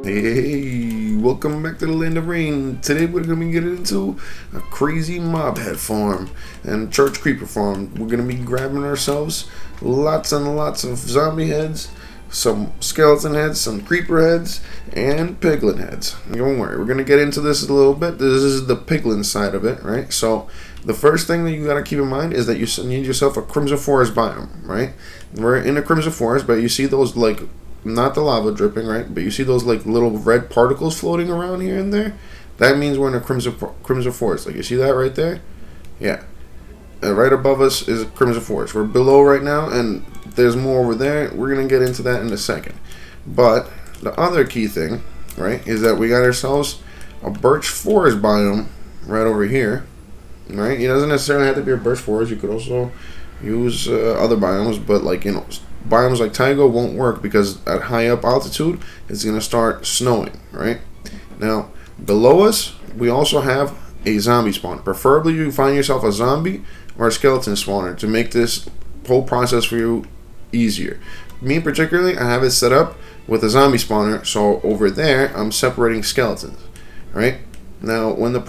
Hey, welcome back to the land of rain. Today we're going to be getting into a crazy mob head farm and church creeper farm. We're going to be grabbing ourselves lots and lots of zombie heads, some skeleton heads, some creeper heads, and piglin heads. Don't worry, we're going to get into this a little bit. This is the piglin side of it, right? So the first thing that you got to keep in mind is that you need yourself a crimson forest biome, right? We're in a crimson forest, but you see those like not the lava dripping, right? But you see those like little red particles floating around here and there? That means we're in a crimson forest. Like you see that right there? Yeah. Right above us is a crimson forest. We're below right now, and there's more over there. We're gonna get into that in a second. But the other key thing, right, is that we got ourselves a birch forest biome right over here. Right? It doesn't necessarily have to be a birch forest. You could also use other biomes, but like biomes like taiga won't work because at high up altitude it's going to start snowing, right? Now, below us, we also have a zombie spawner. Preferably you find yourself a zombie or a skeleton spawner to make this whole process for you easier. Me particularly, I have it set up with a zombie spawner, so over there I'm separating skeletons, right? Now, when it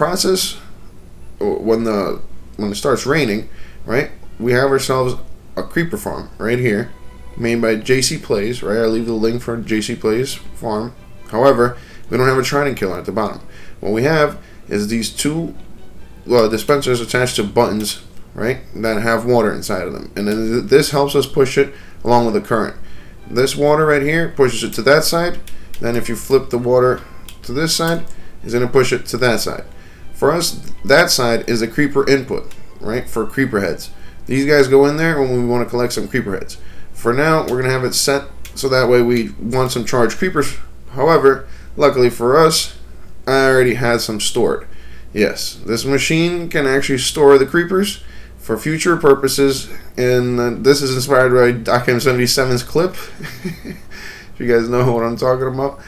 starts raining, right, we have ourselves a creeper farm right here, made by JC Plays, right? I'll leave the link for JC Plays farm. However, we don't have a trident killer at the bottom. What we have is these two dispensers attached to buttons, right, that have water inside of them. And then this helps us push it along with the current. This water right here pushes it to that side. Then if you flip the water to this side, it's going to push it to that side. For us, that side is a creeper input, right, for creeper heads. These guys go in there when we want to collect some creeper heads. For now, we're going to have it set so that way we want some charged creepers. However, luckily for us, I already had some stored. Yes, this machine can actually store the creepers for future purposes, and this is inspired by DocM77's clip. If you guys know what I'm talking about.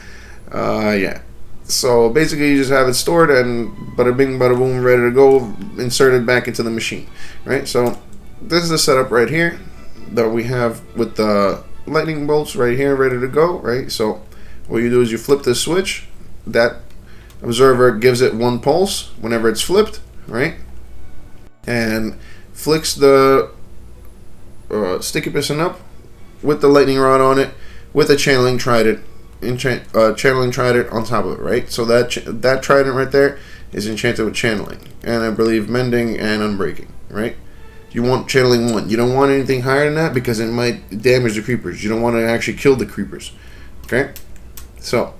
Yeah. So basically, you just have it stored and bada bing, bada boom, ready to go, inserted back into the machine, right? So this is the setup right here that we have with the lightning bolts right here ready to go, right? So what you do is you flip this switch. That observer gives it one pulse whenever it's flipped, right? And flicks the sticky piston up with the lightning rod on it with a channeling trident. Channeling trident on top of it, right? So that trident right there is enchanted with channeling, and I believe mending and unbreaking, right? You want channeling 1. You don't want anything higher than that because it might damage the creepers. You don't want to actually kill the creepers, okay? So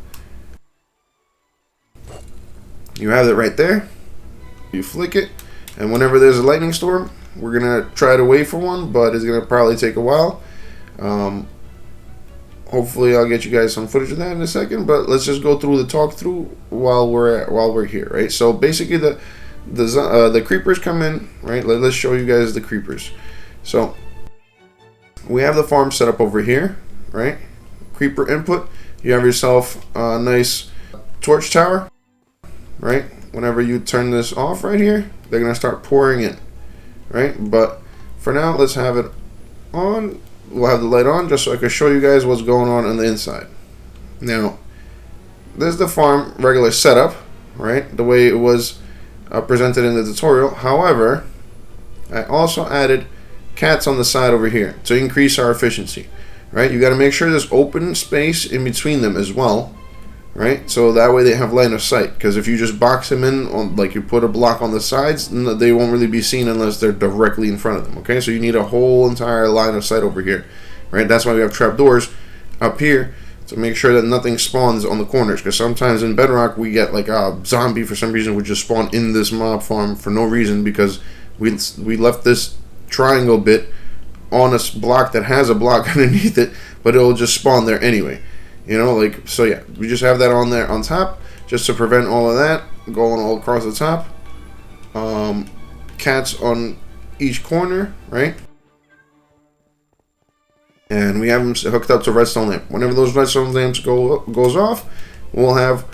you have it right there. You flick it, and whenever there's a lightning storm, we're gonna try to wait for one, but it's gonna probably take a while. Hopefully I'll get you guys some footage of that in a second, but let's just go through the talk through while we're here, right? So basically the creepers come in, right? Let's show you guys the creepers. So we have the farm set up over here, right? Creeper input. You have yourself a nice torch tower, right? Whenever you turn this off right here, they're gonna start pouring in, right? But for now, let's have it on. We'll have the light on just so I can show you guys what's going on the inside. Now, this is the farm regular setup, right? The way it was presented in the tutorial. However, I also added cats on the side over here to increase our efficiency, right? You got to make sure there's open space in between them as well, right? So that way they have line of sight. Because if you just box them in, on, like you put a block on the sides, they won't really be seen unless they're directly in front of them, okay? So you need a whole entire line of sight over here, right? That's why we have trapdoors up here to make sure that nothing spawns on the corners. Because sometimes in Bedrock, we get like a zombie for some reason would just spawn in this mob farm for no reason because we left this triangle bit on a block that has a block underneath it, but it'll just spawn there anyway. You know, like, so yeah, we just have that on there on top just to prevent all of that going all across the top. Cats on each corner, right? And we have them hooked up to redstone lamp. Whenever those redstone lamps goes off, we'll have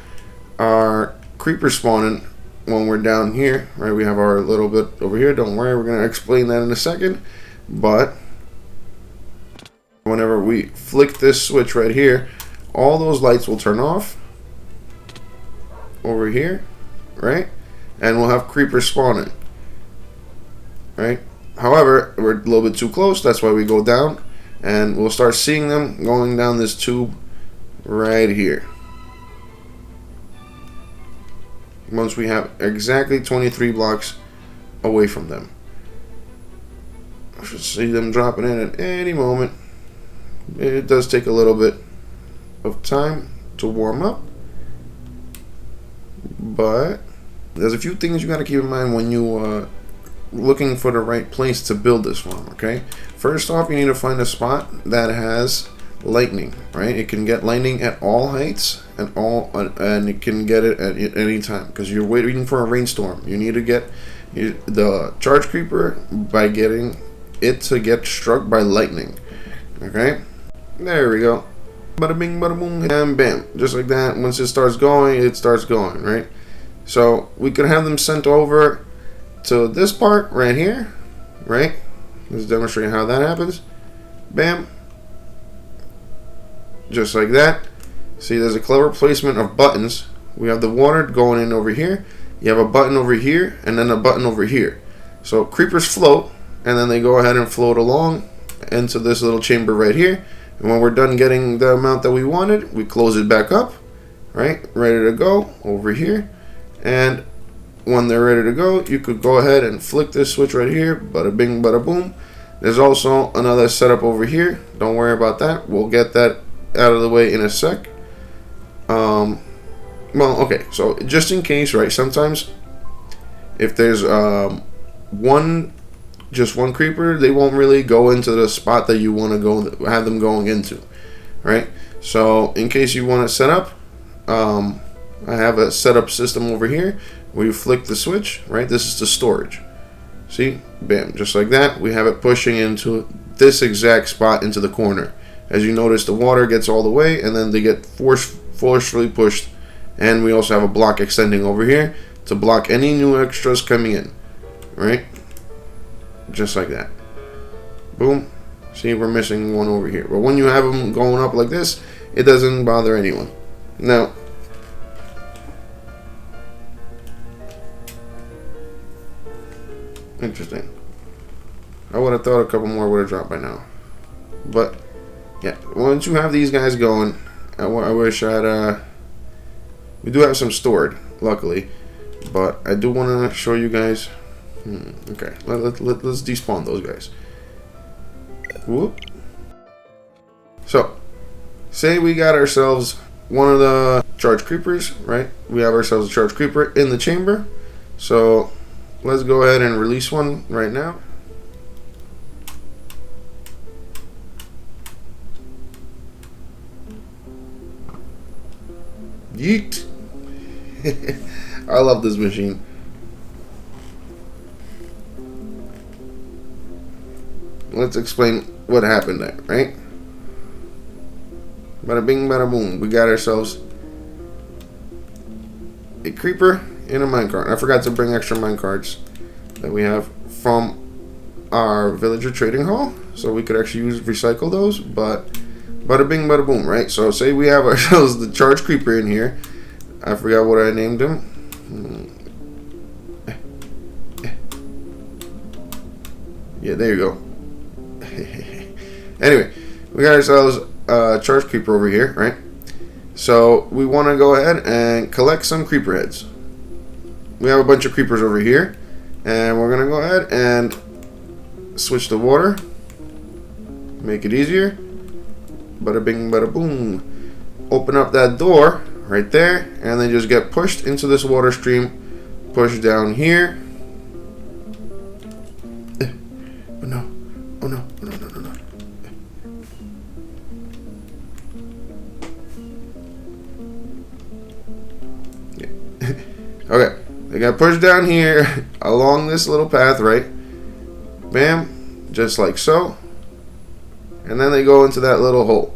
our creepers spawning when we're down here, right? We have our little bit over here. Don't worry, we're going to explain that in a second. But whenever we flick this switch right here, all those lights will turn off, over here, right? And we'll have creepers spawning, right? However, we're a little bit too close. That's why we go down, and we'll start seeing them going down this tube right here. Once we have exactly 23 blocks away from them. I should see them dropping in at any moment. It does take a little bit of time to warm up, but there's a few things you got to keep in mind when you looking for the right place to build this farm. Okay, first off, you need to find a spot that has lightning, right? It can get lightning at all heights and it can get it at any time, because you're waiting for a rainstorm. You need to get the charge creeper by getting it to get struck by lightning. Okay, there we go. Bada bing, bada boom, and bam, just like that. Once it starts going, right? So we could have them sent over to this part right here, right? Let's demonstrate how that happens. Bam, just like that. See, there's a clever placement of buttons. We have the water going in over here. You have a button over here, and then a button over here. So creepers float, and then they go ahead and float along into this little chamber right here. And when we're done getting the amount that we wanted, we close it back up, right? Ready to go over here. And when they're ready to go, you could go ahead and flick this switch right here. Bada bing, bada boom. There's also another setup over here. Don't worry about that. We'll get that out of the way in a sec. Well, okay, so just in case, right? Sometimes if there's just one creeper, they won't really go into the spot that you want to go, have them going into, right? So in case you want to set up, I have a setup system over here where you flick the switch, right? This is the storage. See, bam, just like that. We have it pushing into this exact spot into the corner. As you notice, the water gets all the way, and then they get forcefully pushed. And we also have a block extending over here to block any new extras coming in, right? Just like that. Boom. See, we're missing one over here. But when you have them going up like this, it doesn't bother anyone. Now, interesting. I would have thought a couple more would have dropped by now. But, yeah, once you have these guys going, I wish I had we do have some stored, luckily, but I do want to show you guys. Okay, let's despawn those guys. Whoop. So, say we got ourselves one of the charge creepers, right? We have ourselves a charge creeper in the chamber. So, let's go ahead and release one right now. Yeet. I love this machine. Let's explain what happened there, right? Bada bing, bada boom. We got ourselves a creeper in a minecart. I forgot to bring extra minecarts that we have from our villager trading hall, so we could actually recycle those. But bada bing, bada boom, right? So say we have ourselves the charge creeper in here. I forgot what I named him. Yeah, there you go. Anyway, we got ourselves a charge creeper over here, right? So we want to go ahead and collect some creeper heads. We have a bunch of creepers over here, and we're gonna go ahead and switch the water, make it easier. Bada bing, bada boom. Open up that door right there, and then just get pushed into this water stream. Push down here. Oh no! Oh no! Oh no! No! No! No! Yeah. Okay, they got pushed down here along this little path, right? Bam, just like so, and then they go into that little hole.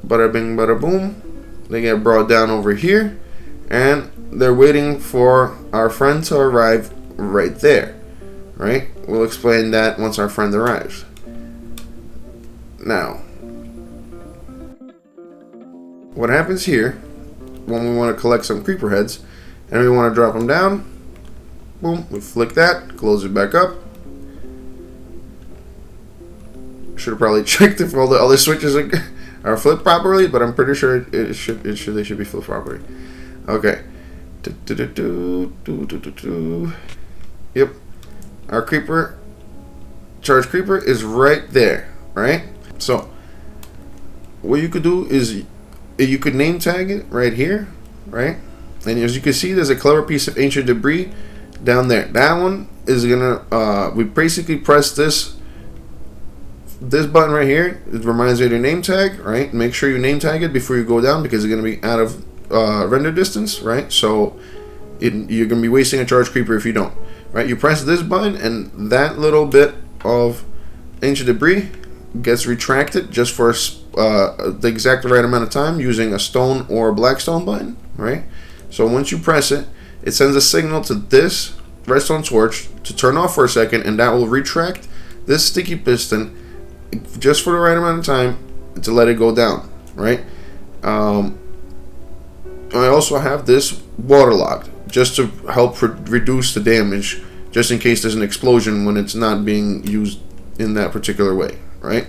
Bada bing, bada boom. They get brought down over here, and they're waiting for our friend to arrive right there, right? We'll explain that once our friend arrives. Now, what happens here when we want to collect some creeper heads and we want to drop them down, boom, we flick that, close it back up. Should have probably checked if all the other switches are flipped properly, but I'm pretty sure they should be flipped properly. Okay. Yep. Our creeper, charge creeper, is right there, right? So what you could do is you could name tag it right here, right? And as you can see, there's a clever piece of ancient debris down there. That one is gonna we basically press this button right here. It reminds you of your name tag, right? Make sure you name tag it before you go down, because it's gonna be out of render distance, right? So you're gonna be wasting a charge creeper if you don't, right? You press this button and that little bit of ancient debris gets retracted just for the exact right amount of time using a stone or a blackstone button, right? So once you press it, it sends a signal to this redstone torch to turn off for a second, and that will retract this sticky piston just for the right amount of time to let it go down, right? I also have this waterlogged just to help reduce the damage, just in case there's an explosion when it's not being used in that particular way, right?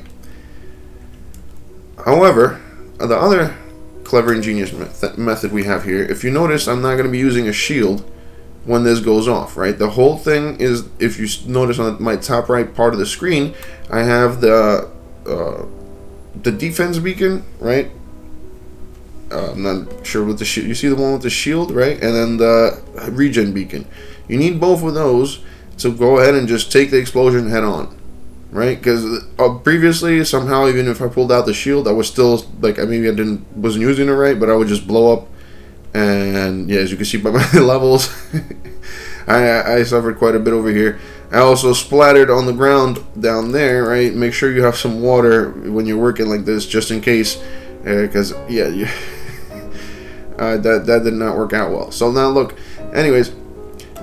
However, the other clever, ingenious method we have here, if you notice, I'm not going to be using a shield when this goes off, right? The whole thing is, if you notice on my top right part of the screen, I have the defense beacon, right? I'm not sure what the shield. You see the one with the shield, right? And then the regen beacon. You need both of those to go ahead and just take the explosion head on, right? Because previously, somehow, even if I pulled out the shield, I was still like, maybe I wasn't using it right, but I would just blow up. And yeah, as you can see by my levels, I suffered quite a bit over here. I also splattered on the ground down there, right? Make sure you have some water when you're working like this, just in case, because yeah, that did not work out well. So now look, anyways,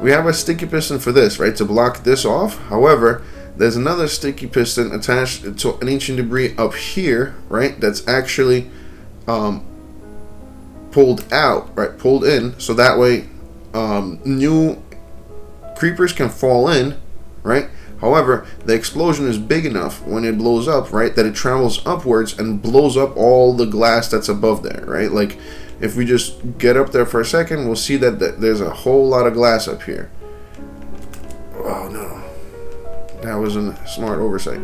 we have a sticky piston for this, right, to block this off. However, there's another sticky piston attached to an ancient debris up here, right, that's actually pulled out, right, pulled in, so that way new creepers can fall in, right? However, the explosion is big enough when it blows up, right, that it travels upwards and blows up all the glass that's above there, right? Like, if we just get up there for a second, we'll see that there's a whole lot of glass up here. Oh no, that was a smart oversight.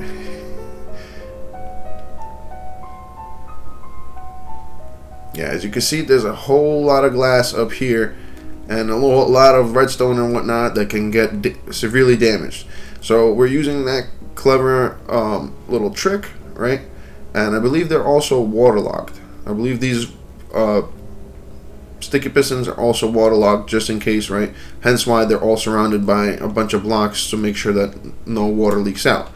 Yeah, as you can see, there's a whole lot of glass up here and a lot of redstone and whatnot that can get severely damaged. So we're using that clever little trick, right? And I believe they're also waterlogged. I believe these sticky pistons are also waterlogged just in case, right? Hence why they're all surrounded by a bunch of blocks to make sure that no water leaks out,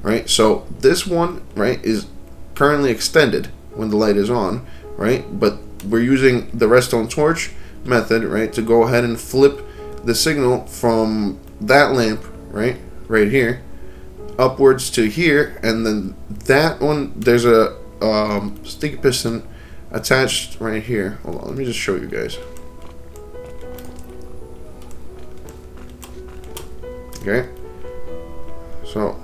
right? So this one, right, is currently extended when the light is on, right? But we're using the redstone torch method, right, to go ahead and flip the signal from that lamp, right here, upwards to here, and then that one, there's a sticky piston attached right here. Hold on, let me just show you guys. Okay, so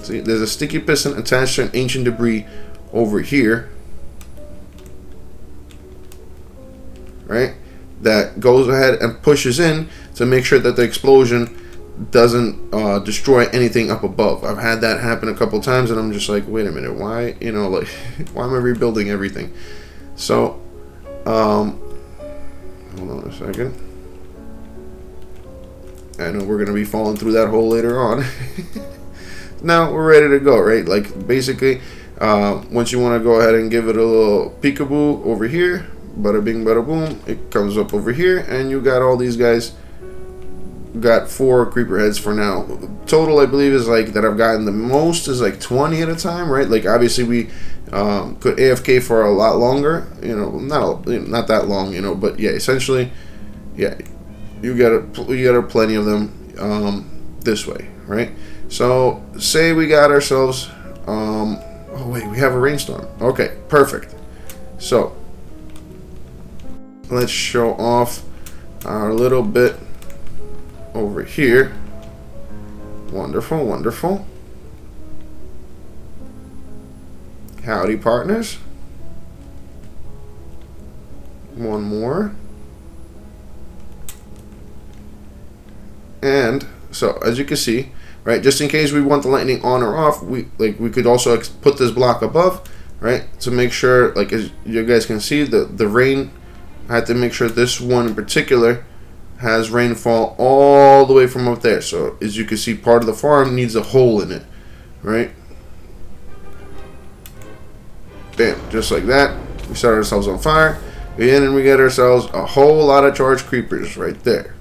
see, there's a sticky piston attached to an ancient debris over here, right, that goes ahead and pushes in to make sure that the explosion doesn't destroy anything up above. I've had that happen a couple times, and I'm just like, wait a minute, why, you know, like, why am I rebuilding everything? So, hold on a second. I know we're gonna be falling through that hole later on. Now we're ready to go, right? Like, basically, once you want to go ahead and give it a little peekaboo over here, bada bing, bada boom, it comes up over here, and you got all these guys. Got 4 creeper heads for now. Total, I believe, is like that I've gotten the most is like 20 at a time, right? Like, obviously we could AFK for a lot longer, you know, not that long, you know, but yeah, essentially, yeah, you got plenty of them this way, right? So say we got ourselves oh wait, we have a rainstorm. Okay, perfect. So let's show off our little bit over here. Wonderful, wonderful. Howdy, partners. One more. And so, as you can see, right, just in case we want the lightning on or off, we could also put this block above, right, to make sure, like, as you guys can see, the rain, I had to make sure this one in particular has rainfall all the way from up there. So as you can see, part of the farm needs a hole in it, right? Bam, just like that. We start ourselves on fire. We in and we get ourselves a whole lot of charged creepers right there.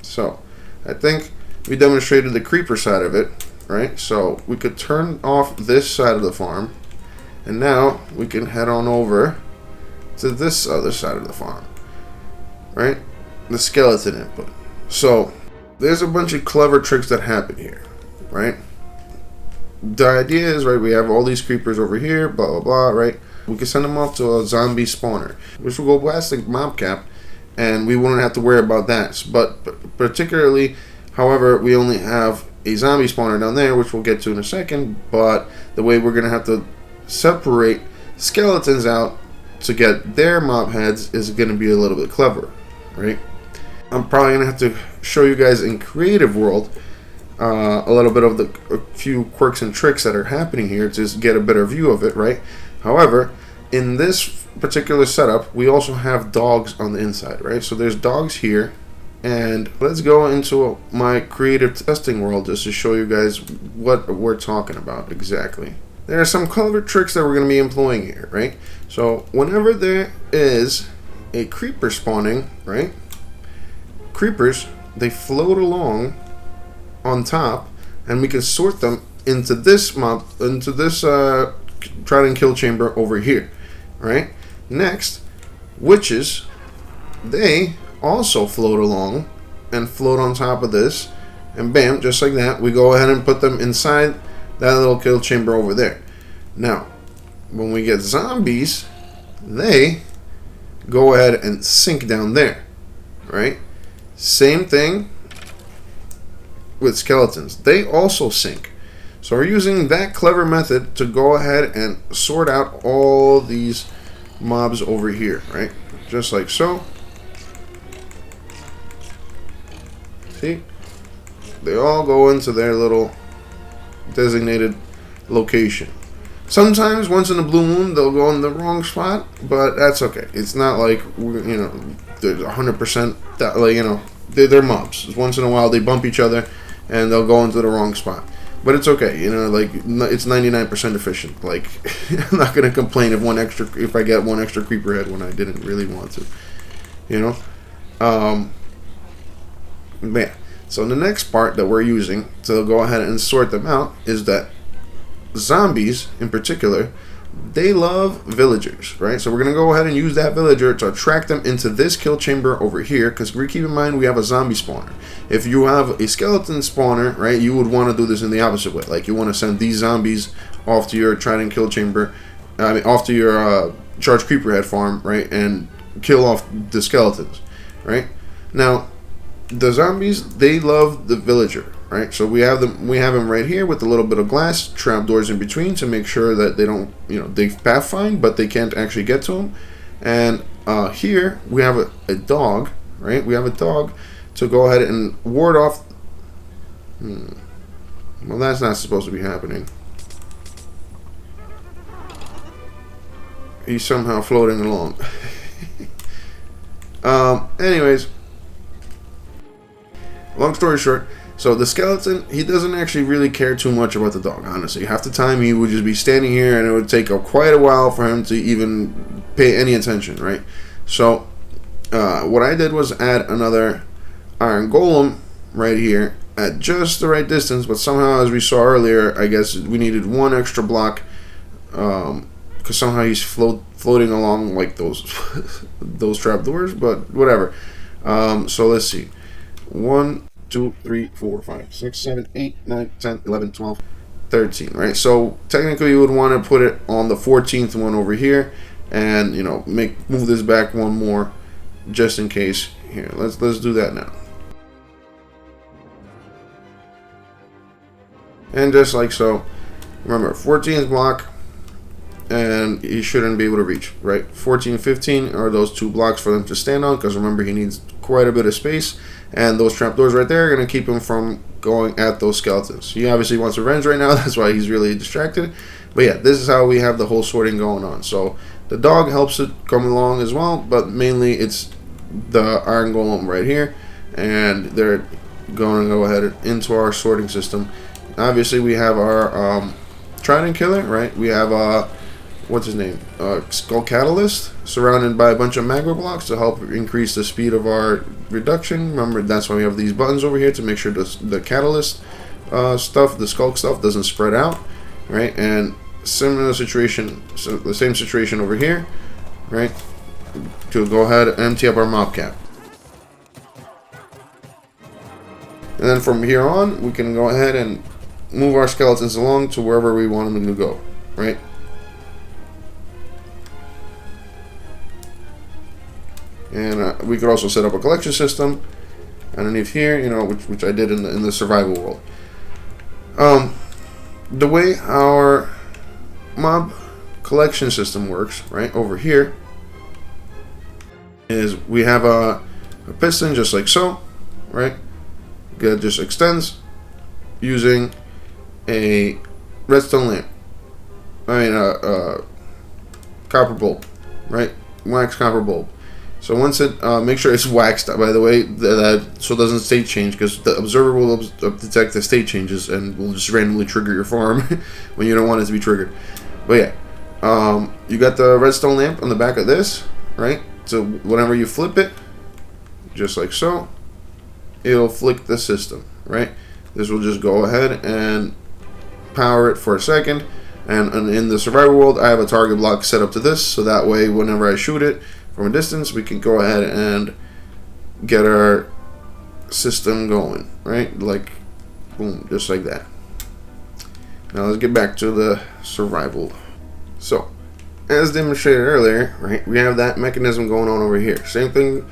So I think we demonstrated the creeper side of it, right? So we could turn off this side of the farm, and now we can head on over to this other side of the farm, right? The skeleton input. So there's a bunch of clever tricks that happen here, right? The idea is, right, we have all these creepers over here, blah blah blah, right? We can send them off to a zombie spawner, which will go past the mob cap, and we wouldn't have to worry about that. But particularly, however, we only have a zombie spawner down there, which we'll get to in a second. But the way we're gonna have to separate skeletons out to get their mob heads is going to be a little bit clever, right? I'm probably going to have to show you guys in Creative World a little bit of a few quirks and tricks that are happening here to get a better view of it, right? However, in this particular setup, we also have dogs on the inside, right? So there's dogs here, and let's go into my creative testing world just to show you guys what we're talking about exactly. There are some clever tricks that we're going to be employing here, right? So whenever there is a creeper spawning, right? Creepers, they float along on top, and we can sort them into this mob, into this try and kill chamber over here, right? Next, witches, they also float along and float on top of this, and bam, just like that, we go ahead and put them inside that little kill chamber over there. Now, when we get zombies, they go ahead and sink down there, right? Same thing with skeletons. They also sink. So we're using that clever method to go ahead and sort out all these mobs over here, right? Just like so. See? They all go into their little designated location. Sometimes, once in a blue moon, they'll go in the wrong spot, but that's okay. It's not like, you know, there's 100% that, like, you know, they're mobs. Once in a while, they bump each other, and they'll go into the wrong spot. But it's okay, you know, like, it's 99% efficient. Like, I'm not going to complain if I get one extra creeper head when I didn't really want to, you know? Yeah. So the next part that we're using to go ahead and sort them out is that zombies, in particular, they love villagers, right? So we're going to go ahead and use that villager to attract them into this kill chamber over here, because keep in mind we have a zombie spawner. If you have a skeleton spawner, right, you would want to do this in the opposite way. Like, you want to send these zombies off to your trident kill chamber, off to your charged creeper head farm, right, and kill off the skeletons, right? Now, the zombies, they love the villager, right? So we have them right here with a little bit of glass trapdoors in between to make sure that they don't, you know, they path find, but they can't actually get to them. And here we have a dog, right? We have a dog to go ahead and ward off. Well, that's not supposed to be happening. He's somehow floating along. Anyways, long story short, so the skeleton, he doesn't actually really care too much about the dog, honestly. Half the time he would just be standing here, and it would take quite a while for him to even pay any attention, right? So what I did was add another iron golem right here at just the right distance, but somehow, as we saw earlier, I guess we needed one extra block, because somehow he's floating along like those those trapdoors, but whatever. So let's see. 1, 2, 3, 4, 5, 6, 7, 8, 9, 10, 11, 12, 13, right? So technically you would want to put it on the 14th one over here, and you know, move this back one more just in case. Here, let's do that now. And just like so, remember 14th block, and he shouldn't be able to reach, right? 14, 15 are those two blocks for them to stand on, because remember, he needs quite a bit of space, and those trapdoors right there are going to keep him from going at those skeletons. He obviously wants revenge right now, that's why he's really distracted. But yeah, this is how we have the whole sorting going on. So the dog helps it come along as well, but mainly it's the iron golem right here, and they're going to go ahead into our sorting system. Obviously we have our trident killer, right? We have what's his name, skull catalyst, surrounded by a bunch of magma blocks to help increase the speed of our reduction. Remember, that's why we have these buttons over here, to make sure the catalyst stuff, the skull stuff, doesn't spread out, right? And similar situation, so the same situation over here, right? To go ahead and empty up our mob cap. And then from here on, we can go ahead and move our skeletons along to wherever we want them to go, right? And we could also set up a collection system underneath here, you know, which I did in the survival world. The way our mob collection system works, right, over here, is we have a piston just like so, right? That just extends using a redstone lamp. I mean, a copper bulb, right? Wax copper bulb. So once it, make sure it's waxed, by the way, so it doesn't state change, because the observer will detect the state changes and will just randomly trigger your farm when you don't want it to be triggered. But yeah, you got the redstone lamp on the back of this, right? So whenever you flip it, just like so, it'll flick the system, right? This will just go ahead and power it for a second. And in the survival world, I have a target block set up to this, so that way whenever I shoot it from a distance, we can go ahead and get our system going, right? Like, boom, just like that. Now let's get back to the survival. So, as demonstrated earlier, right, we have that mechanism going on over here. Same thing,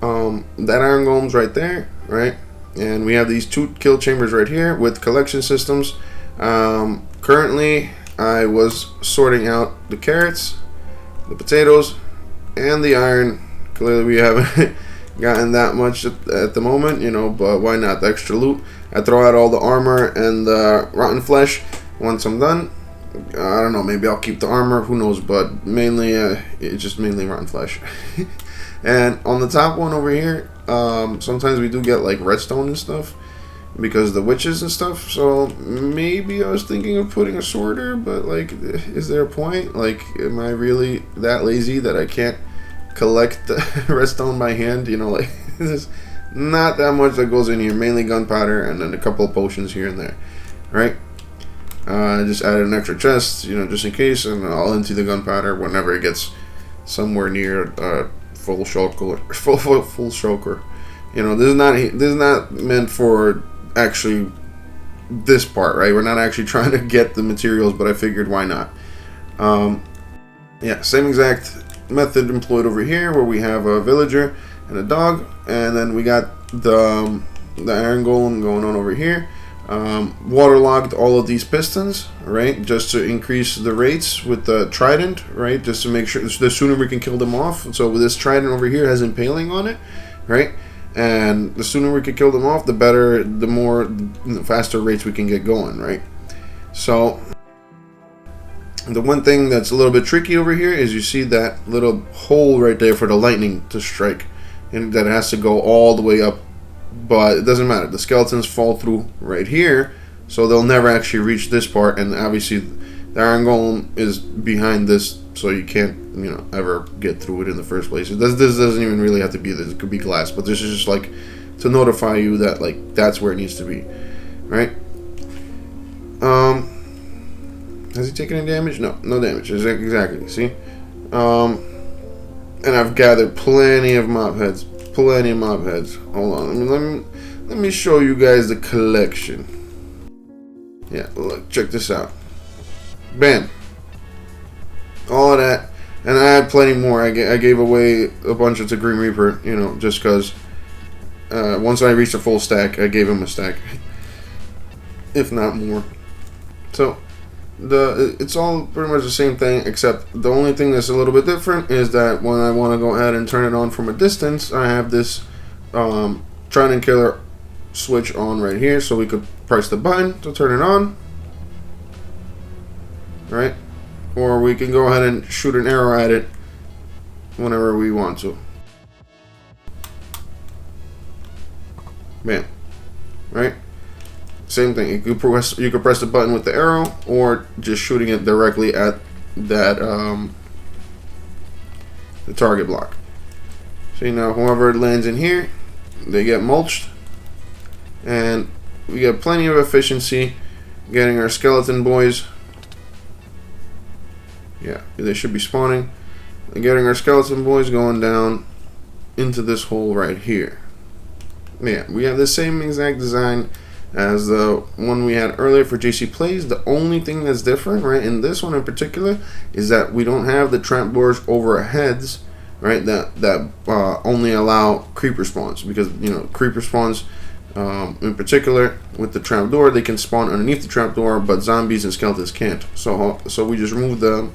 that iron golem's right there, right? And we have these two kill chambers right here with collection systems. Currently, I was sorting out the carrots, the potatoes, and the iron. Clearly we haven't gotten that much at the moment, you know, but why not? The extra loot. I throw out all the armor and the rotten flesh once I'm done. I don't know, maybe I'll keep the armor, who knows, but mainly it's just mainly rotten flesh. And on the top one over here, sometimes we do get like redstone and stuff because of the witches and stuff, so maybe I was thinking of putting a sorter, but like, is there a point? Like, am I really that lazy that I can't collect the redstone by hand? You know, like, there's not that much that goes in here, mainly gunpowder and then a couple of potions here and there, right? I just added an extra chest, you know, just in case, and I'll empty the gunpowder whenever it gets somewhere near full shulker. Full shulker. You know, this is not meant for actually this part, right? We're not actually trying to get the materials, but I figured why not. Yeah, same exact method employed over here, where we have a villager and a dog, and then we got the iron golem going on over here. Waterlogged all of these pistons, right, just to increase the rates with the trident, right, just to make sure the sooner we can kill them off. So this trident over here has impaling on it, right, and the sooner we can kill them off, the better, the faster rates we can get going, right? So the one thing that's a little bit tricky over here is you see that little hole right there for the lightning to strike, and that has to go all the way up. But it doesn't matter, the skeletons fall through right here, so they'll never actually reach this part, and obviously the iron golem is behind this, so you can't, you know, ever get through it in the first place. This doesn't even really have to be this, it could be glass, but this is just like to notify you that, like, that's where it needs to be, right? Has he taken any damage? No damage, exactly, see? And I've gathered plenty of mob heads. Hold on, let me show you guys the collection. Yeah, look, check this out. Bam. All of that. And I had plenty more. I gave away a bunch to Green Reaper, you know, just because once I reached a full stack, I gave him a stack. If not more. So, it's all pretty much the same thing, except the only thing that's a little bit different is that when I want to go ahead and turn it on from a distance, I have this Trident Killer switch on right here, so we could press the button to turn it on. Right? Or we can go ahead and shoot an arrow at it whenever we want to. Bam. Right? Same thing. You could press the button with the arrow, or just shooting it directly at that the target block. See, now whoever lands in here, they get mulched, and we get plenty of efficiency getting our skeleton boys. Yeah, they should be spawning. And getting our skeleton boys going down into this hole right here. Yeah, we have the same exact design as the one we had earlier for JC Plays. The only thing that's different, right, in this one in particular, is that we don't have the trapdoors over our heads, right, that only allow creeper spawns, because, you know, creeper spawns in particular with the trapdoor, they can spawn underneath the trapdoor, but zombies and skeletons can't. So we just removed the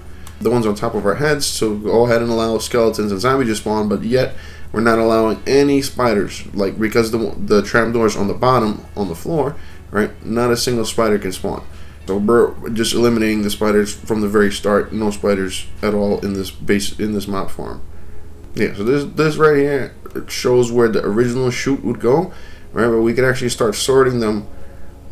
ones on top of our heads, so go ahead and allow skeletons and zombies to spawn, but yet we're not allowing any spiders, like, because the trapdoors on the bottom on the floor, right, not a single spider can spawn. So we're just eliminating the spiders from the very start. No spiders at all in this mob farm. Yeah, so this right here shows where the original chute would go, right, but we could actually start sorting them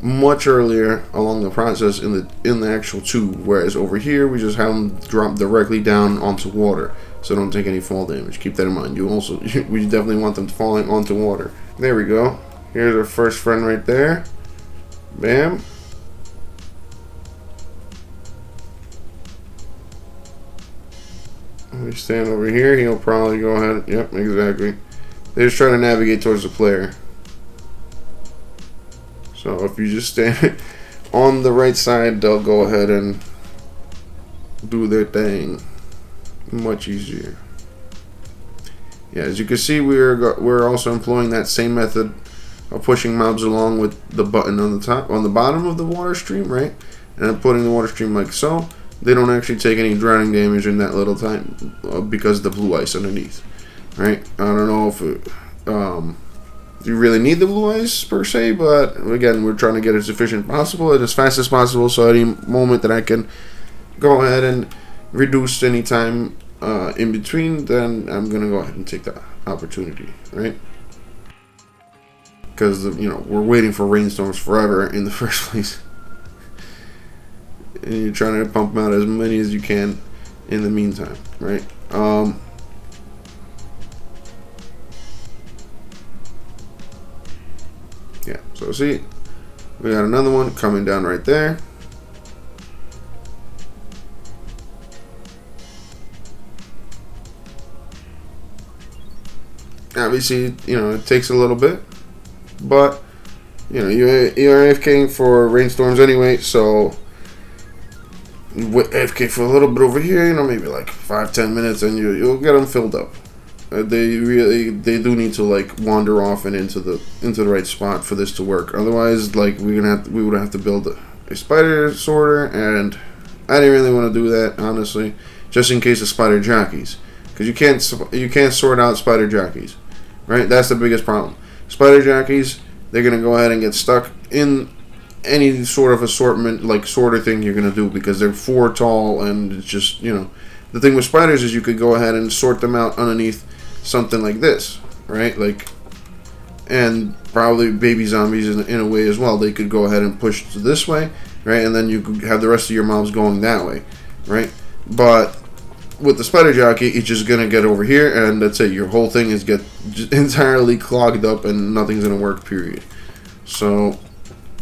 much earlier along the process in the actual tube, whereas over here we just have them drop directly down onto water, so don't take any fall damage. Keep that in mind. We definitely want them falling onto water. There we go. Here's our first friend right there. Bam. We stand over here, he'll probably go ahead. Yep, exactly. They're just trying to navigate towards the player. So if you just stand on the right side, they'll go ahead and do their thing. Much easier. Yeah, as you can see, we're also employing that same method of pushing mobs along with the button on the bottom of the water stream, right? And then putting the water stream like so. They don't actually take any drowning damage in that little time because of the blue ice underneath, right? I don't know if you really need the blue ice per se, but again, we're trying to get as efficient possible and as fast as possible, so any moment that I can go ahead and reduce any time in between, then I'm gonna go ahead and take that opportunity, right? Because, you know, we're waiting for rainstorms forever in the first place, and you're trying to pump out as many as you can in the meantime, right? Yeah, so see, we got another one coming down right there. Obviously, you know, it takes a little bit, but, you know, you're AFKing for rainstorms anyway, so AFK for a little bit over here, you know, maybe like 5-10 minutes, and you'll get them filled up. They do need to, like, wander off and into the right spot for this to work. Otherwise, like, we would have to build a spider sorter, and I didn't really want to do that, honestly, just in case of spider jockeys, because you can't sort out spider jockeys, right? That's the biggest problem. Spider jockeys, they're gonna go ahead and get stuck in any sort of assortment, like, sorter thing you're gonna do, because they're 4 tall, and it's just, you know, the thing with spiders is you could go ahead and sort them out underneath something like this, right? Like, and probably baby zombies in a way as well. They could go ahead and push this way, right? And then you could have the rest of your mobs going that way, right? But with the spider jockey, it's just gonna get over here, and that's it. Your whole thing is get entirely clogged up, and nothing's gonna work, period. So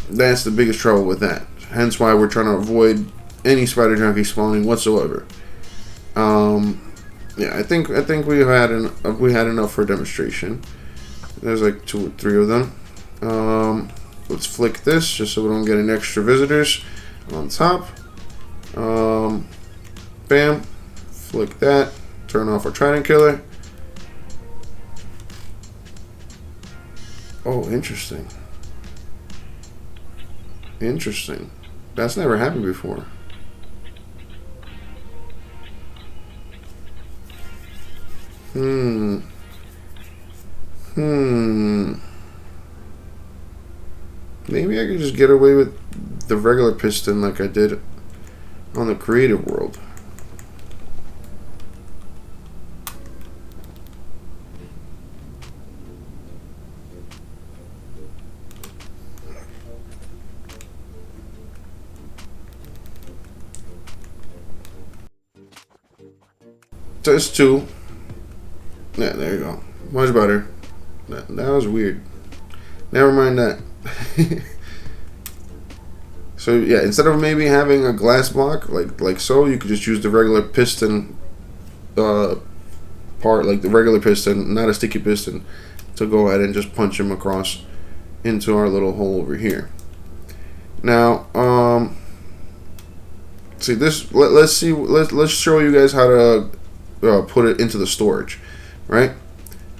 that's the biggest trouble with that. Hence why we're trying to avoid any spider jockey spawning whatsoever. Yeah, I think we had enough for a demonstration. There's like 2 or 3 of them. let's flick this just so we don't get any extra visitors on top. Bam, flick that, turn off our trident killer. Oh, interesting. Interesting. That's never happened before. Maybe I could just get away with the regular piston like I did on the creative world. Test 2. Yeah, there you go. Much better. That was weird. Never mind that. So yeah, instead of maybe having a glass block like so, you could just use the regular piston part, like the regular piston, not a sticky piston, to go ahead and just punch him across into our little hole over here. Now, see this. Let's show you guys how to put it into the storage, right?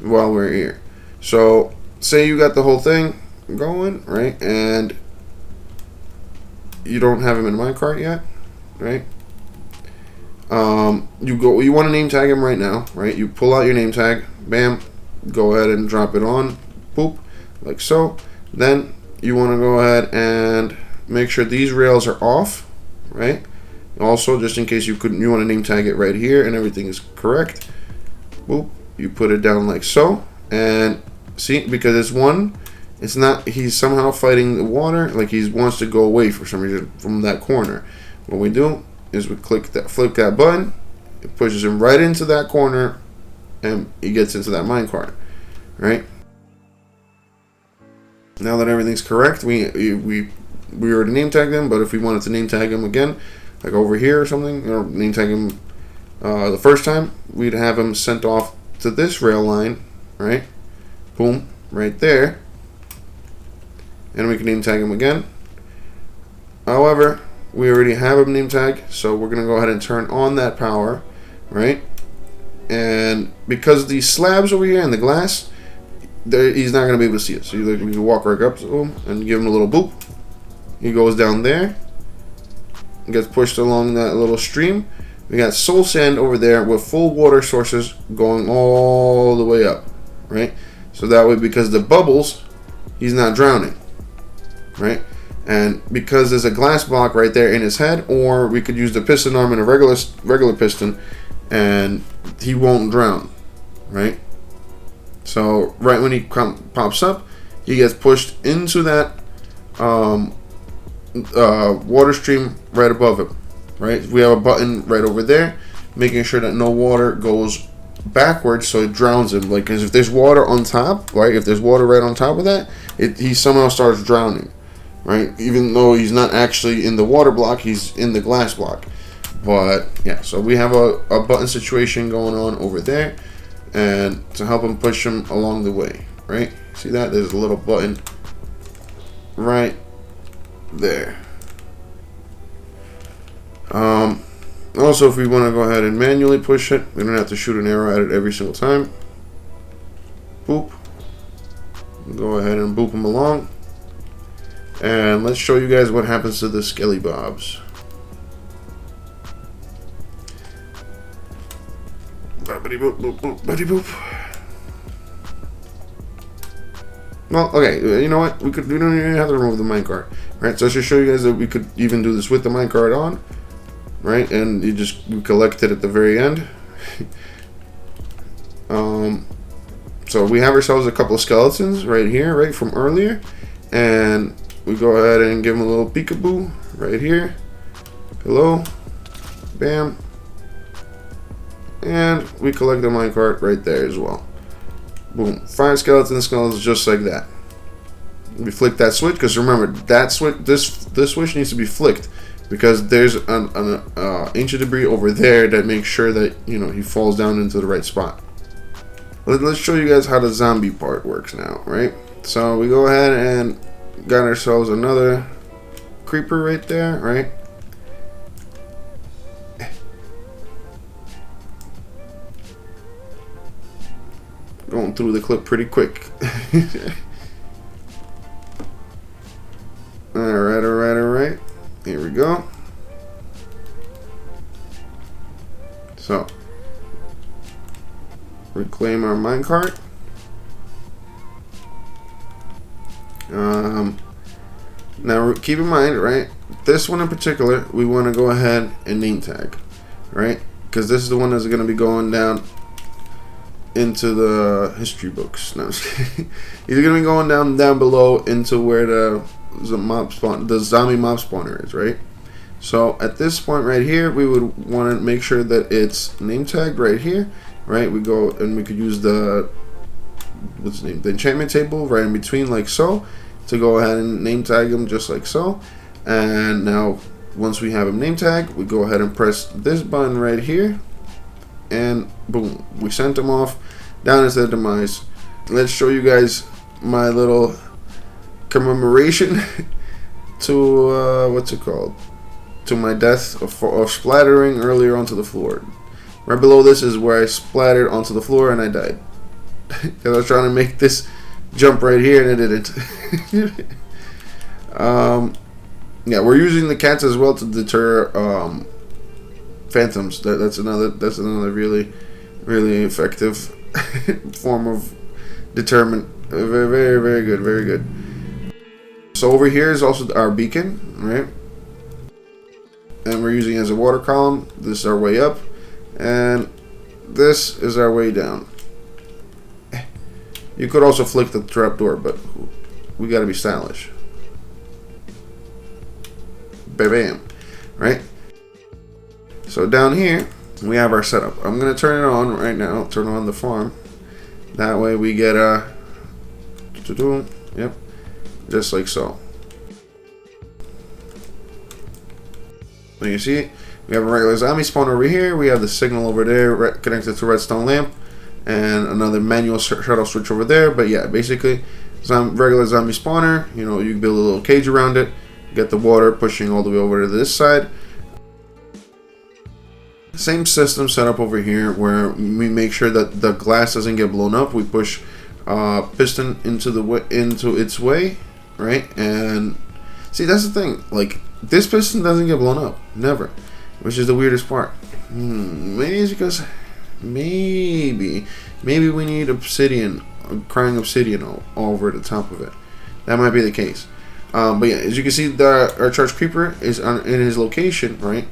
While we're here. So say you got the whole thing going, right, and you don't have him in minecart yet, right? You want to name tag him right now, right? You pull out your name tag, bam, go ahead and drop it on, boop, like so. Then you want to go ahead and make sure these rails are off, right? Also, just in case you want to name tag it right here and everything is correct, boop, you put it down like so. And see, because it's not, he's somehow fighting the water, like he wants to go away for some reason from that corner. What we do is we flick that button, it pushes him right into that corner, and he gets into that minecart, right? Now that everything's correct, we already name tagged him, but if we wanted to name tag him again, like over here or something, or name tag him the first time, we'd have him sent off to this rail line, right? Boom, right there. And we can name tag him again. However, we already have him name tag, so we're gonna go ahead and turn on that power, right? And because these slabs over here and the glass, he's not gonna be able to see it. So you can walk right up to him and give him a little boop. He goes down there, gets pushed along that little stream. We got soul sand over there with full water sources going all the way up, right? So that way, because the bubbles, he's not drowning, right? And because there's a glass block right there in his head, or we could use the piston arm in a regular piston, and he won't drown, right? So right when he pops up, he gets pushed into that water stream right above him, right? We have a button right over there, making sure that no water goes backwards, so it drowns him. Like, because if there's water on top, right? If there's water right on top of that, he somehow starts drowning, right? Even though he's not actually in the water block, he's in the glass block. But yeah, so we have a button situation going on over there, and to help him push him along the way, right? See that? There's a little button right there. Also, if we want to go ahead and manually push it, we don't have to shoot an arrow at it every single time. Boop. Go ahead and boop them along. And let's show you guys what happens to the skelly bobs. Boop, boop, boop, boop. Well, okay, you know what? We don't even have to remove the minecart, right? So I should show you guys that we could even do this with the minecart on, right? And we collect it at the very end. So we have ourselves a couple of skeletons right here, right from earlier, and we go ahead and give them a little peekaboo right here. Hello, bam, and we collect the minecart right there as well. Boom, 5 skeletons just like that. We flick that switch, because remember, that switch, this switch needs to be flicked, because there's an inch of debris over there that makes sure that, you know, he falls down into the right spot. Let's show you guys how the zombie part works now, right? So we go ahead and got ourselves another creeper right there, right? Going through the clip pretty quick. Alright. Here we go. So, reclaim our minecart. Now keep in mind, right, this one in particular, we want to go ahead and name tag, right? Because this is the one that's going to be going down into the history books. No, he's going to be going down below into where the zombie mob spawner is, right? So at this point right here, we would want to make sure that it's name tagged right here, right? We go and we could use the the enchantment table right in between, like so, to go ahead and name tag him just like so. And now once we have him name tag, we go ahead and press this button right here, and boom, we sent him off down into the demise. Let's show you guys my little commemoration to what's it called, to my death of splattering earlier onto the floor. Right below this is where I splattered onto the floor and I died. Because I was trying to make this jump right here and it didn't. Yeah, we're using the cats as well to deter phantoms. That's another really effective form of deterrent. Very good. So over here is also our beacon, right? And we're using it as a water column. This is our way up, and this is our way down. You could also flick the trapdoor, but we gotta be stylish. Bam, right? So down here we have our setup. I'm gonna turn it on right now. Turn on the farm. That way we get yep, just like so. So you see, we have a regular zombie spawn over here. We have the signal over there connected to redstone lamp, and another manual shuttle switch over there. But yeah, basically, regular zombie spawner. You know, you build a little cage around it, get the water pushing all the way over to this side. Same system set up over here, where we make sure that the glass doesn't get blown up. We push piston into its way, right? And see, that's the thing. Like, this piston doesn't get blown up, never, which is the weirdest part. Maybe it's because maybe we need obsidian, crying obsidian all over the top of it. That might be the case. But yeah, as you can see, our charge creeper is in his location, right?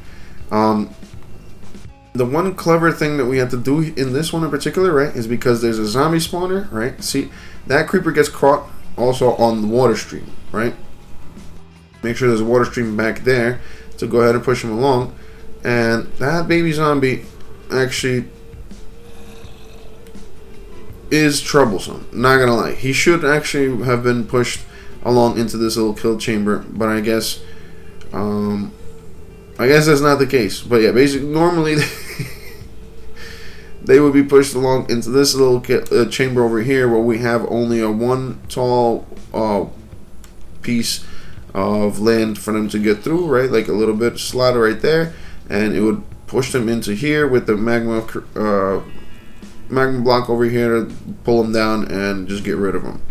The one clever thing that we have to do in this one in particular, right, is because there's a zombie spawner, right? See, that creeper gets caught also on the water stream, right? Make sure there's a water stream back there to go ahead and push him along. And that baby zombie actually is troublesome. Not gonna lie. He should actually have been pushed along into this little kill chamber, but I guess that's not the case. But yeah, basically, normally they would be pushed along into this little chamber over here, where we have only a one tall piece of land for them to get through, right? Like a little bit slot right there, and it would push them into here with the magma block over here to pull them down and just get rid of them.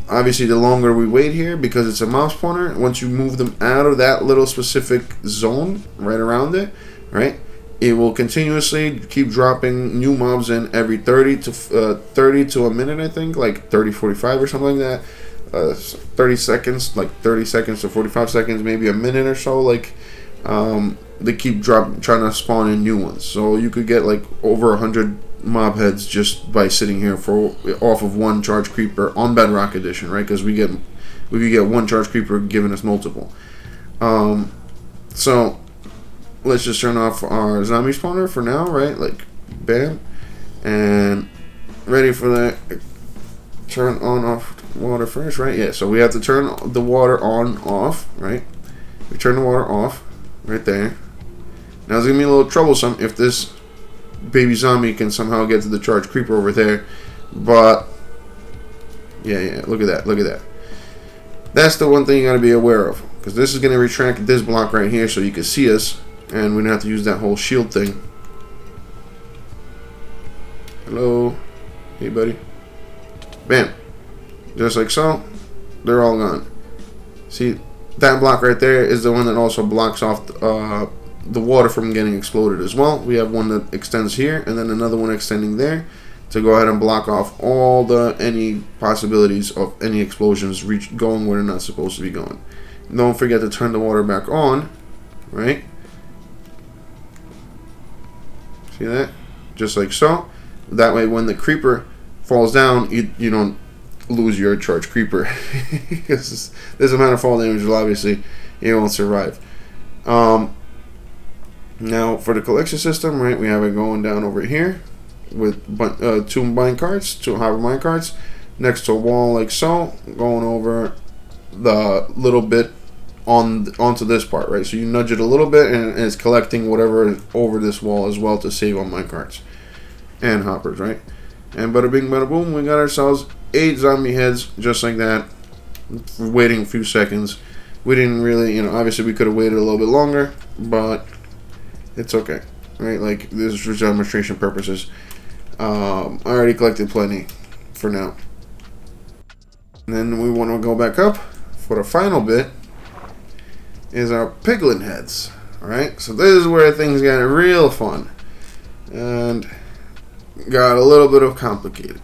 Obviously, the longer we wait here, because it's a mob spawner, once you move them out of that little specific zone right around it, right, it will continuously keep dropping new mobs in every 30 to a minute, I think, like 30-45 or something like that. 30 seconds, like 30 seconds to 45 seconds, maybe a minute or so. Like, they keep trying to spawn in new ones. So you could get like over 100 mob heads just by sitting here off of one charge creeper on Bedrock Edition, right? Because we could get one charge creeper giving us multiple. So let's just turn off our zombie spawner for now, right? Like, bam, and ready for that. Turn on off water first, right? Yeah, so we have to turn the water on off, right? We turn the water off right there. Now it's gonna be a little troublesome if this baby zombie can somehow get to the charge creeper over there, but yeah, look at that. That's the one thing you got to be aware of, because this is going to retract this block right here so you can see us, and we don't have to use that whole shield thing. Hello. Hey, buddy. Bam. Just like so. They're all gone. See, that block right there is the one that also blocks off the water from getting exploded as well. We have one that extends here, and then another one extending there to go ahead and block off all any possibilities of any explosions going where they're not supposed to be going. Don't forget to turn the water back on, right? See that? Just like so. That way, when the creeper falls down, you don't lose your charge creeper, because this amount of fall damage will obviously it won't survive. Now for the collection system, right, we have it going down over here with 2 minecarts, 2 hover minecarts next to a wall like so, going over the little bit onto this part, right? So you nudge it a little bit and it's collecting whatever is over this wall as well to save on minecarts and hoppers, right? And bada bing bada boom, we got ourselves 8 zombie heads just like that. Waiting a few seconds. We didn't really, obviously we could have waited a little bit longer, but it's okay, right? Like, this is for demonstration purposes. I already collected plenty for now. And then we want to go back up for the final bit is our Piglin Heads. Alright, so this is where things got real fun and got a little bit of complicated.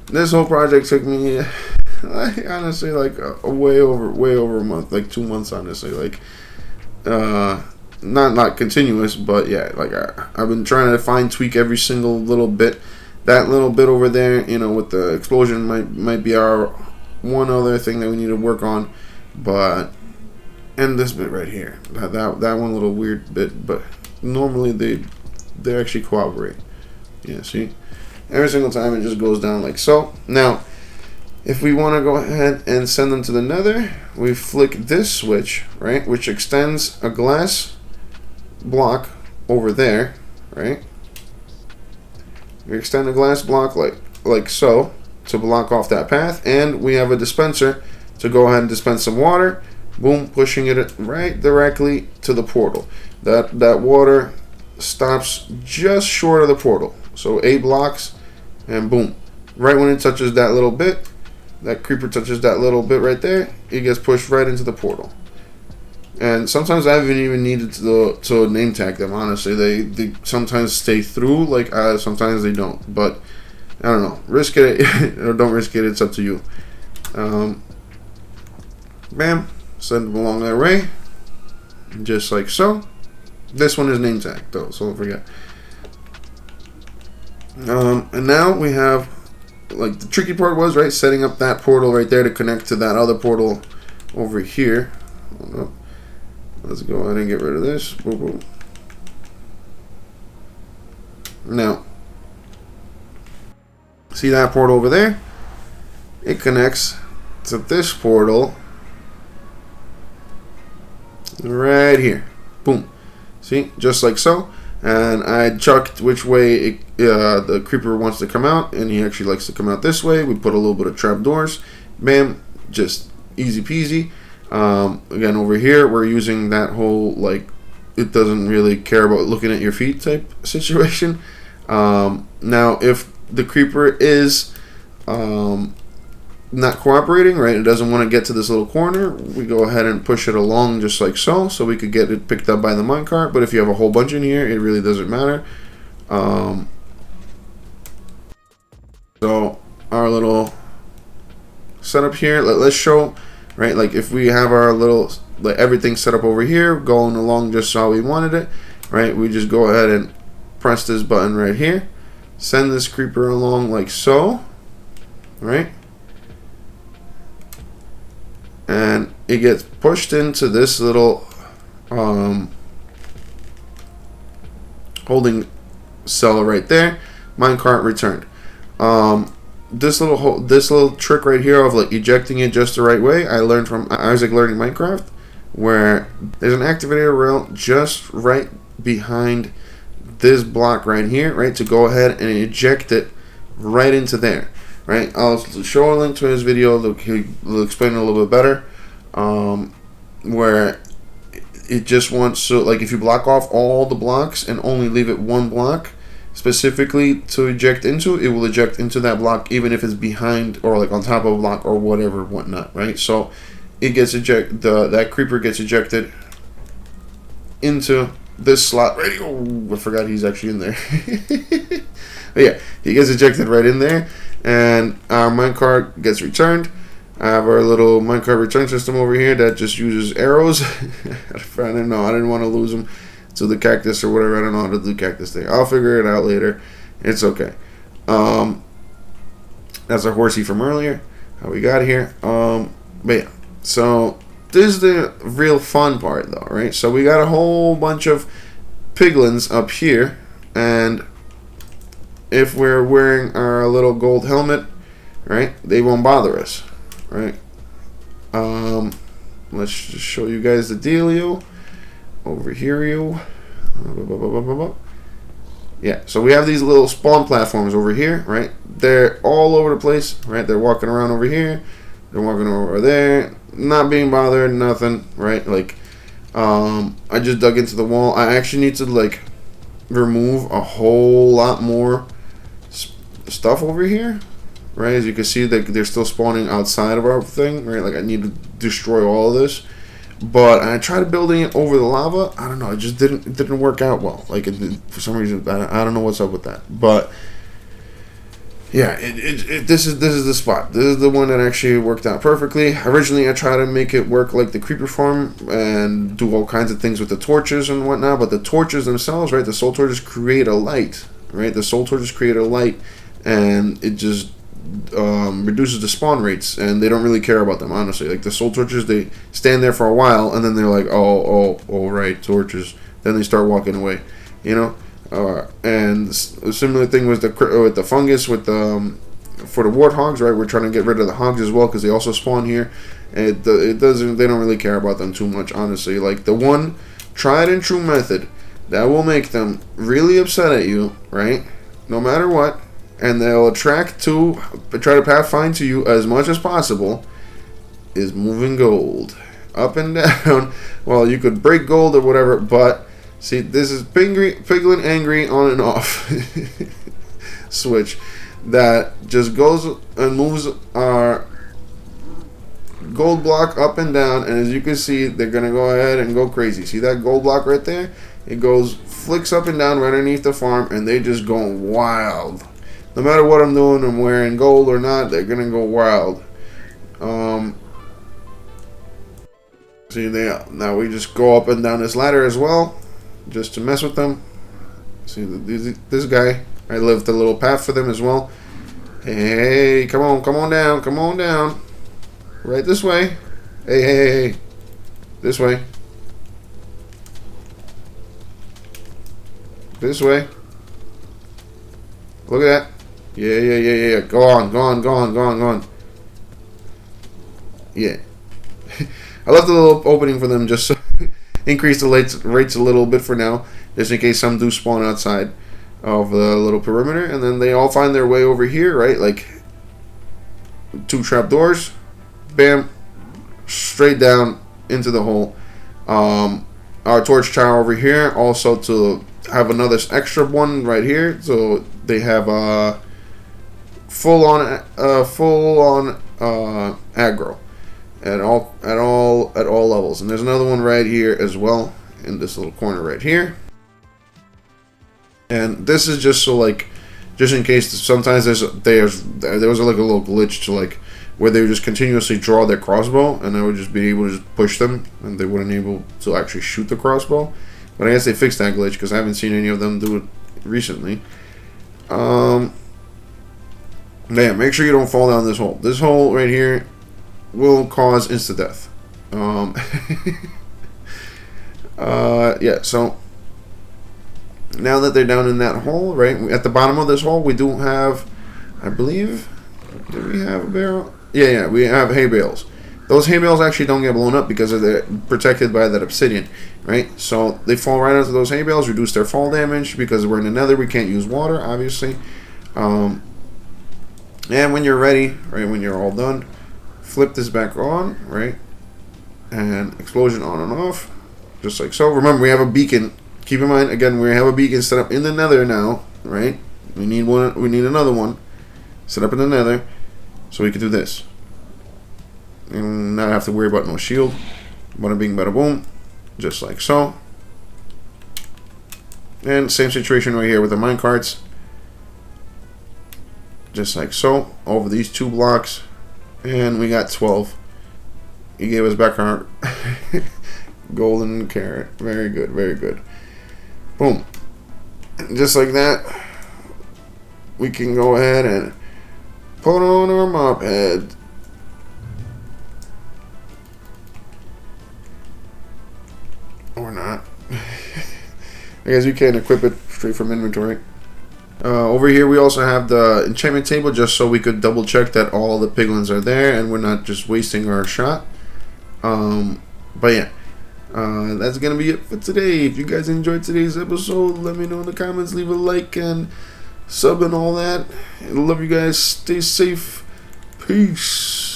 This whole project took me honestly like way over a month, like 2 months honestly, like not continuous, but yeah, like I've been trying to fine tweak every single little bit. That little bit over there, with the explosion might be our one other thing that we need to work on, but and this bit right here, that one little weird bit, but normally they actually cooperate. Yeah, see, every single time it just goes down like so. Now, if we want to go ahead and send them to the Nether, we flick this switch, right, which extends a glass block over there, right? We extend a glass block like so to block off that path, and we have a dispenser to go ahead and dispense some water. Boom, pushing it right directly to the portal. That water stops just short of the portal. So 8 blocks, and boom, right when it touches that little bit, that creeper touches that little bit right there, it gets pushed right into the portal. And sometimes I haven't even needed to name tag them, honestly. They sometimes stay through, like sometimes they don't. But I don't know. Risk it or don't risk it, it's up to you. Bam. Send them along that way. Just like so. This one is name tag though, so don't forget. And now we have, like, the tricky part was, right, setting up that portal right there to connect to that other portal over here. Hold up. Let's go ahead and get rid of this. Boom, boom. Now, see that portal over there? It connects to this portal right here. Boom. See, just like so. And I chucked which way the creeper wants to come out, and he actually likes to come out this way. We put a little bit of trapdoors. Bam, just easy peasy. Again, over here, we're using that whole, like, it doesn't really care about looking at your feet type situation. Now, if the creeper is not cooperating, right, it doesn't want to get to this little corner, we go ahead and push it along just like so we could get it picked up by the minecart. But if you have a whole bunch in here, it really doesn't matter. So our little setup here, let's show, right, like if we have our little, like, everything set up over here going along just how we wanted it, right, we just go ahead and press this button right here, send this creeper along like so, right, and it gets pushed into this little holding cell right there. Minecart returned. This little trick right here of, like, ejecting it just the right way, I learned from Isaac Learning Minecraft, where there's an activator rail just right behind this block right here, right, to go ahead and eject it right into there, right. I'll show a link to his video. He'll explain it a little bit better. where it just wants, so like if you block off all the blocks and only leave it one block specifically to eject into, it will eject into that block even if it's behind or like on top of a block or whatever, whatnot, right? So it gets that creeper gets ejected into this slot right. Oh, I forgot he's actually in there. But yeah, he gets ejected right in there, and our minecart gets returned. I have our little minecart return system over here that just uses arrows. I didn't know. I didn't want to lose them to the cactus or whatever. I don't know how to do the cactus thing. I'll figure it out later. It's okay. That's our horsey from earlier. How we got here. But yeah. So this is the real fun part, though, right? So we got a whole bunch of piglins up here, and if we're wearing our little gold helmet, right, they won't bother us, right? Let's just show you guys the dealio over here. Yeah, so we have these little spawn platforms over here, right? They're all over the place, right? They're walking around over here, they're walking over there, not being bothered, nothing, right? Like, I just dug into the wall. I actually need to like remove a whole lot more stuff over here, right? As you can see, they're still spawning outside of our thing, right? Like I need to destroy all of this, but I tried building it over the lava. I don't know, it just didn't work out well. Like for some reason, I don't know what's up with that, but yeah, this is the spot. This is the one that actually worked out perfectly. Originally, I tried to make it work like the creeper farm and do all kinds of things with the torches and whatnot, but the torches themselves, right? The soul torches create a light, right? The soul torches create a light, and it just reduces the spawn rates, and they don't really care about them, honestly. Like the soul torches, they stand there for a while, and then they're like, oh, right, torches. Then they start walking away, you know. And a similar thing with the fungus with for the warthogs, right? We're trying to get rid of the hogs as well because they also spawn here. And they don't really care about them too much, honestly. Like the one tried and true method that will make them really upset at you, right? No matter what, and they'll try to pathfind to you as much as possible, is moving gold up and down. Well, you could break gold or whatever, but see, this is Piglin Angry On and Off switch that just goes and moves our gold block up and down, and as you can see, they're gonna go ahead and go crazy. See that gold block right there? It flicks up and down right underneath the farm, and they just go wild. No matter what I'm doing, I'm wearing gold or not, they're gonna go wild. See, now we just go up and down this ladder as well, just to mess with them. See, this guy, I left a little path for them as well. Hey, come on down. Right this way. Hey. This way. This way. Look at that. Yeah. Go on. Yeah. I left a little opening for them just so increase the rates a little bit for now, just in case some do spawn outside of the little perimeter, and then they all find their way over here, right? Like 2 trap doors, bam, straight down into the hole. Our torch tower over here, also to have another extra one right here, so they have a full on aggro at all levels. And there's another one right here as well in this little corner right here. And this is just so like, just in case sometimes there was like a little glitch to like where they would just continuously draw their crossbow, and I would just be able to just push them, and they wouldn't able to actually shoot the crossbow. But I guess they fixed that glitch because I haven't seen any of them do it recently. Man, make sure you don't fall down this hole. This hole right here will cause insta death. Yeah, so now that they're down in that hole, right, at the bottom of this hole, we do have, I believe, do we have a barrel? Yeah, we have hay bales. Those hay bales actually don't get blown up because they're protected by that obsidian, right? So they fall right onto those hay bales, reduce their fall damage, because we're in the nether, we can't use water, obviously. And when you're ready, right, when you're all done, flip this back on, right? and explosion on and off, just like so. Remember, we have a beacon. Keep in mind, again, we have a beacon set up in the Nether now, right? We need one. We need another one set up in the Nether, so we can do this and not have to worry about no shield. Bada bing, bada boom, just like so. And same situation right here with the minecarts, just like so, over these 2 blocks, and we got 12. He gave us back our golden carrot. Very good, very good. Boom. And just like that, we can go ahead and put on our mop head. Or not. I guess you can equip it straight from inventory. Over here we also have the enchantment table, just so we could double check that all the piglins are there and we're not just wasting our shot. But yeah, that's gonna be it for today. If you guys enjoyed today's episode, let me know in the comments, leave a like and sub and all that. I love you guys. Stay safe. Peace.